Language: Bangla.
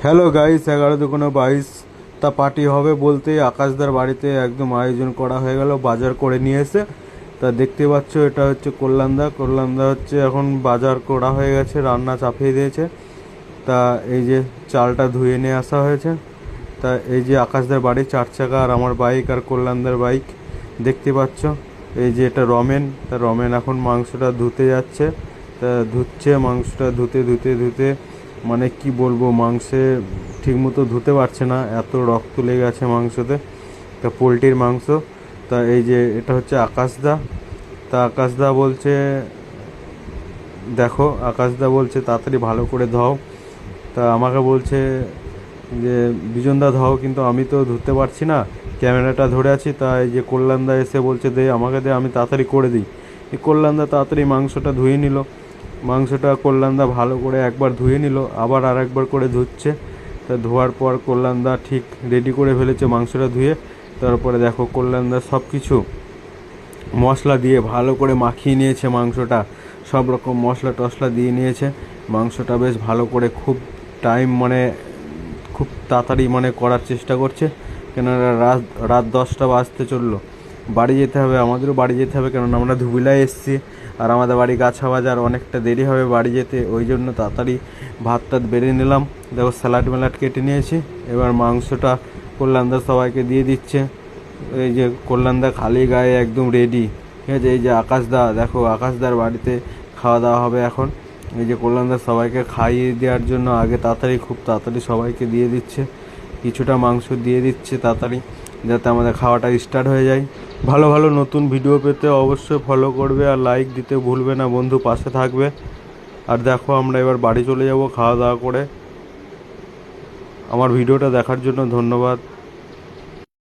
হ্যালো গাইস, 11-22 পার্টি হবে বলতেই আকাশদার বাড়িতে একদম আয়োজন করা হয়ে গেল। বাজার করে নিয়ে এসে তা দেখতে পাচ্ছ, এটা হচ্ছে কল্যাণদা হচ্ছে এখন বাজার করা হয়ে গেছে, রান্না চাপিয়ে দিয়েছে। তা এই যে চালটা ধুয়ে নিয়ে আসা হয়েছে। তা এই যে আকাশদার বাড়ি 4 চাকা, আর আমার বাইক আর কল্যাণদার বাইক দেখতে পাচ্ছ। এই যে এটা রমেন, তা রমেন এখন মাংসটা ধুতে যাচ্ছে। তা ধুচ্ছে মাংসটা, ধুতে ধুতে ধুতে মানে কি বলবো, মাংসে ঠিকমতো ধুতে পারছে না, এত রক্ত লেগে গেছে মাংসতে। তা পোলট্রির মাংস। তা এই যে এটা হচ্ছে আকাশদা। তা আকাশদা বলছে, দেখো আকাশদা বলছে তাড়াতাড়ি ভালো করে ধোও। তা আমাকে বলছে যে বিজনদা ধোও, কিন্তু আমি তো ধুতে পারছি না, ক্যামেরাটা ধরে আছি। তা এই যে কল্যাণদা এসে বলছে দে আমাকে, দে আমি তাড়াতাড়ি করে দিই। এই কল্যাণদা তাড়াতাড়ি মাংসটা ধুয়ে নিল। মাংসটা কল্যাণদা ভালো করে একবার ধুয়ে নিল, আবার আর একবার করে ধুচ্ছে। তা ধোয়ার পর কল্যাণদা ঠিক রেডি করে ফেলেছে মাংসটা ধুয়ে। তারপরে দেখো কল্যাণদা সব কিছু মশলা দিয়ে ভালো করে মাখিয়ে নিয়েছে মাংসটা, সব রকম মশলা টশলা দিয়ে নিয়েছে। মাংসটা বেশ ভালো করে খুব টাইম মানে খুব তাড়াতাড়ি মানে করার চেষ্টা করছে, কেননা রাত রাত 10টা বাজতে চললো। বাড়ি যেতে হবে, আমাদেরও বাড়ি যেতে হবে, কেননা আমরা ধুবিলায় এসেছি, আর আমাদের বাড়ি গাছা বাজার, অনেকটা দেরি হবে বাড়ি যেতে। ওই জন্য তাড়াতাড়ি ভাত টাত বেড়ে নিলাম। দেখো স্যালাড ম্যালাড কেটে নিয়েছি। এবার মাংসটা কল্যাণদা সবাইকে দিয়ে দিচ্ছে। এই যে কল্যাণদা খালি গায়ে একদম রেডি, ঠিক আছে। এই যে আকাশদা, দেখো আকাশদার বাড়িতে খাওয়া দাওয়া হবে এখন। এই যে কল্যাণদা সবাইকে খাইয়ে দেওয়ার জন্য আগে তাড়াতাড়ি, খুব তাড়াতাড়ি সবাইকে দিয়ে দিচ্ছে, কিছুটা মাংস দিয়ে দিচ্ছে তাড়াতাড়ি, যাতে আমাদের খাওয়াটা স্টার্ট হয়ে যায়। ভালো ভালো নতুন ভিডিও পেতে অবশ্যই ফলো করবে, আর লাইক দিতে ভুলবে না বন্ধু, পাশে থাকবে। আর দেখো আমরা এবার বাড়ি চলে যাব খাওয়া দাওয়া করে। আমার ভিডিওটা দেখার জন্য ধন্যবাদ।